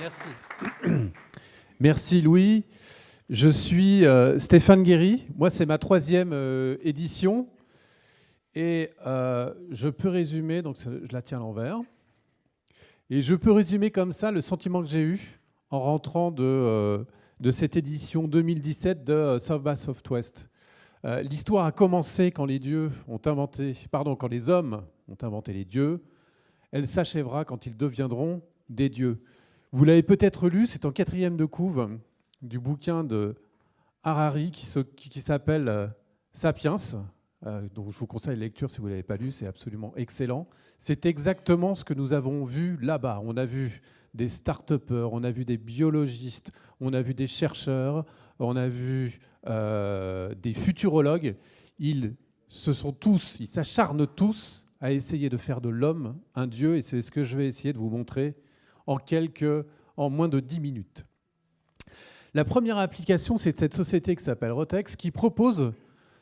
Merci. Merci Louis. Je suis Stéphane Guéry. Moi, c'est ma 3e édition. Et je peux résumer, donc je la tiens à l'envers. Et je peux résumer comme ça le sentiment que j'ai eu en rentrant de cette édition 2017 de South by Southwest. L'histoire a commencé quand les hommes ont inventé les dieux. Elle s'achèvera quand ils deviendront des dieux. Vous l'avez peut-être lu, c'est en 4e de couve du bouquin de Harari qui s'appelle Sapiens. Donc je vous conseille la lecture si vous ne l'avez pas lu, c'est absolument excellent. C'est exactement ce que nous avons vu là-bas. On a vu des start-upers, on a vu des biologistes, on a vu des chercheurs, on a vu des futurologues. Ils s'acharnent tous à essayer de faire de l'homme un dieu, et c'est ce que je vais essayer de vous montrer en moins de 10 minutes. La première application, c'est de cette société qui s'appelle Rotex, qui propose,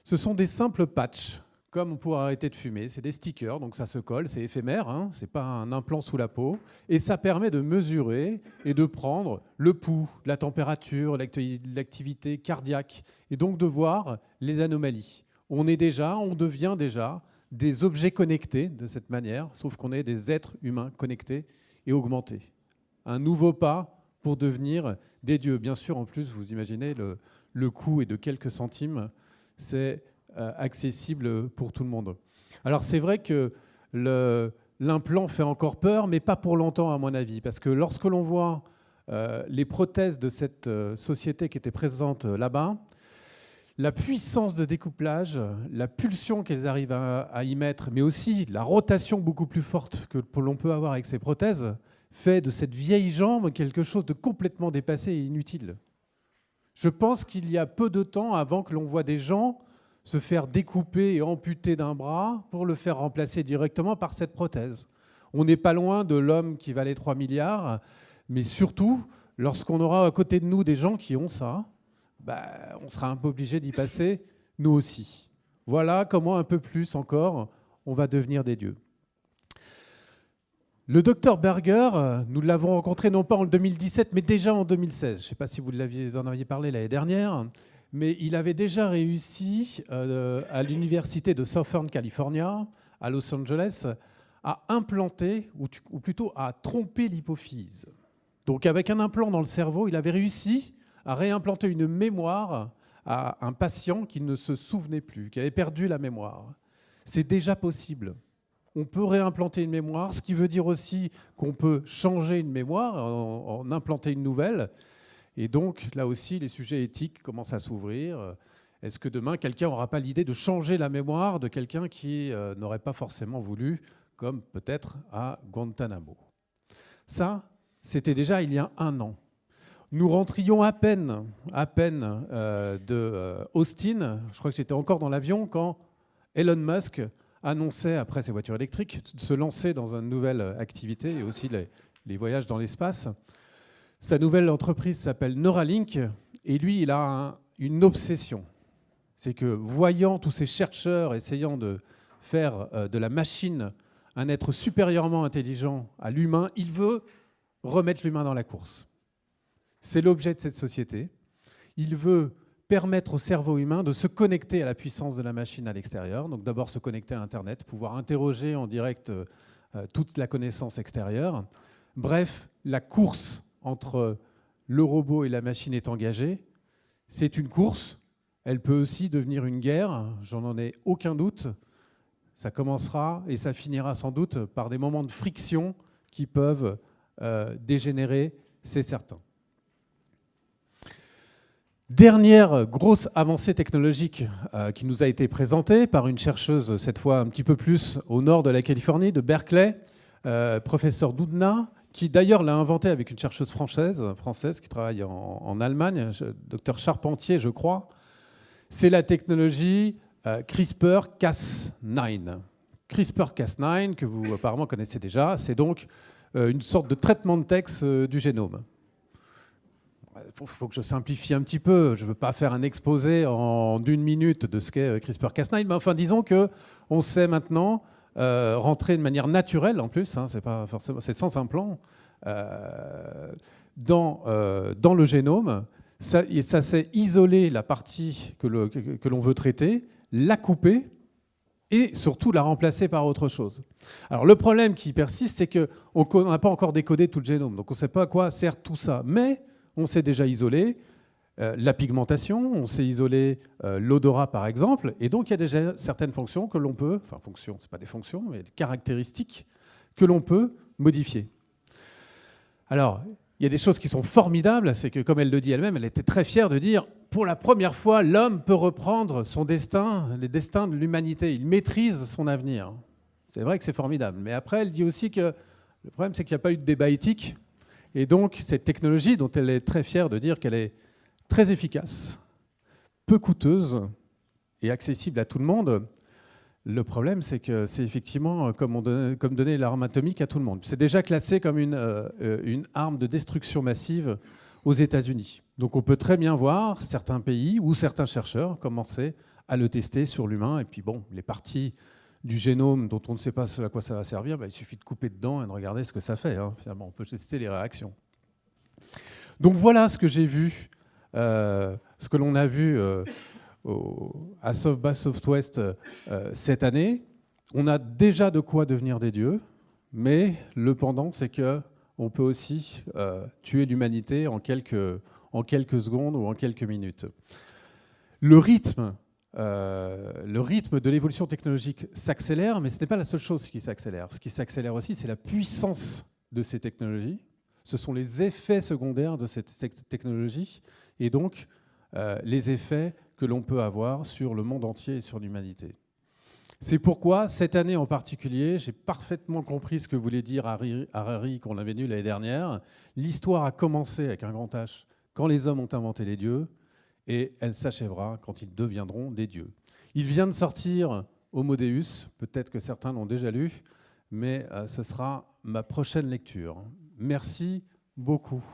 ce sont des simples patchs, comme pour arrêter de fumer. C'est des stickers, donc ça se colle, c'est éphémère, hein, c'est pas un implant sous la peau, et ça permet de mesurer et de prendre le pouls, la température, l'activité cardiaque, et donc de voir les anomalies. On devient déjà des objets connectés de cette manière, sauf qu'on est des êtres humains connectés et augmentés. Un nouveau pas pour devenir des dieux. Bien sûr, en plus, vous imaginez, le coût est de quelques centimes. C'est accessible pour tout le monde. Alors, c'est vrai que l'implant fait encore peur, mais pas pour longtemps, à mon avis. Parce que lorsque l'on voit les prothèses de cette société qui était présente là-bas, la puissance de découplage, la pulsion qu'elles arrivent à y mettre, mais aussi la rotation beaucoup plus forte que l'on peut avoir avec ces prothèses, fait de cette vieille jambe quelque chose de complètement dépassé et inutile. Je pense qu'il y a peu de temps avant que l'on voit des gens se faire découper et amputer d'un bras pour le faire remplacer directement par cette prothèse. On n'est pas loin de l'homme qui valait 3 milliards, mais surtout, lorsqu'on aura à côté de nous des gens qui ont ça, on sera un peu obligé d'y passer, nous aussi. Voilà comment un peu plus encore, on va devenir des dieux. Le docteur Berger, nous l'avons rencontré non pas en 2017, mais déjà en 2016. Je ne sais pas si vous en aviez parlé l'année dernière, mais il avait déjà réussi à l'université de Southern California, à Los Angeles, à implanter, ou plutôt à tromper l'hypophyse. Donc avec un implant dans le cerveau, il avait réussi à réimplanter une mémoire à un patient qui ne se souvenait plus, qui avait perdu la mémoire. C'est déjà possible. On peut réimplanter une mémoire, ce qui veut dire aussi qu'on peut changer une mémoire, en implanter une nouvelle. Et donc, là aussi, les sujets éthiques commencent à s'ouvrir. Est-ce que demain, quelqu'un n'aura pas l'idée de changer la mémoire de quelqu'un qui n'aurait pas forcément voulu, comme peut-être à Guantanamo? Ça, c'était déjà il y a 1 an. Nous rentrions à peine de Austin. Je crois que j'étais encore dans l'avion quand Elon Musk annonçait, après ses voitures électriques, de se lancer dans une nouvelle activité et aussi les voyages dans l'espace. Sa nouvelle entreprise s'appelle Neuralink et lui, il a une obsession. C'est que voyant tous ces chercheurs essayant de faire de la machine un être supérieurement intelligent à l'humain, il veut remettre l'humain dans la course. C'est l'objet de cette société. Il veut permettre au cerveau humain de se connecter à la puissance de la machine à l'extérieur. Donc d'abord se connecter à Internet, pouvoir interroger en direct toute la connaissance extérieure. Bref, la course entre le robot et la machine est engagée. C'est une course. Elle peut aussi devenir une guerre. J'en ai aucun doute. Ça commencera et ça finira sans doute par des moments de friction qui peuvent dégénérer, c'est certain. Dernière grosse avancée technologique qui nous a été présentée par une chercheuse, cette fois un petit peu plus au nord de la Californie, de Berkeley, professeur Doudna, qui d'ailleurs l'a inventée avec une chercheuse française qui travaille en Allemagne, docteur Charpentier, je crois. C'est la technologie CRISPR-Cas9. CRISPR-Cas9, que vous apparemment connaissez déjà, c'est donc une sorte de traitement de texte du génome. Il faut que je simplifie un petit peu. Je ne veux pas faire un exposé en 1 minute de ce qu'est CRISPR-Cas9, mais enfin, disons qu'on sait maintenant rentrer de manière naturelle, en plus, hein, c'est pas forcément, c'est sans implant, dans le génome, ça sait isoler la partie que l'on veut traiter, la couper et surtout la remplacer par autre chose. Alors le problème qui persiste, c'est qu'on n'a pas encore décodé tout le génome, donc on ne sait pas à quoi sert tout ça. Mais on sait déjà isoler la pigmentation, on sait isoler l'odorat par exemple, et donc il y a déjà certaines fonctions que l'on peut, enfin fonctions, ce n'est pas des fonctions, mais des caractéristiques que l'on peut modifier. Alors, il y a des choses qui sont formidables, c'est que comme elle le dit elle-même, elle était très fière de dire pour la première fois, l'homme peut reprendre son destin, les destins de l'humanité. Il maîtrise son avenir. C'est vrai que c'est formidable. Mais après, elle dit aussi que le problème, c'est qu'il n'y a pas eu de débat éthique. Et donc, cette technologie, dont elle est très fière de dire qu'elle est très efficace, peu coûteuse et accessible à tout le monde, le problème, c'est que c'est effectivement comme donner l'arme atomique à tout le monde. C'est déjà classé comme une arme de destruction massive aux États-Unis. Donc on peut très bien voir certains pays ou certains chercheurs commencer à le tester sur l'humain. Et puis bon, les parties du génome dont on ne sait pas à quoi ça va servir, il suffit de couper dedans et de regarder ce que ça fait. Finalement, on peut tester les réactions. Donc voilà ce que j'ai vu, ce que l'on a vu à South by Southwest cette année. On a déjà de quoi devenir des dieux, mais le pendant, c'est qu'on peut aussi tuer l'humanité en quelques secondes ou en quelques minutes. Le rythme de l'évolution technologique s'accélère, mais ce n'est pas la seule chose qui s'accélère. Ce qui s'accélère aussi, c'est la puissance de ces technologies. Ce sont les effets secondaires de cette technologie et donc les effets que l'on peut avoir sur le monde entier et sur l'humanité. C'est pourquoi, cette année en particulier, j'ai parfaitement compris ce que voulait dire Harari qu'on avait lu l'année dernière. L'histoire a commencé avec un grand H quand les hommes ont inventé les dieux, et elle s'achèvera quand ils deviendront des dieux. Il vient de sortir Homo Deus, peut-être que certains l'ont déjà lu, mais ce sera ma prochaine lecture. Merci beaucoup.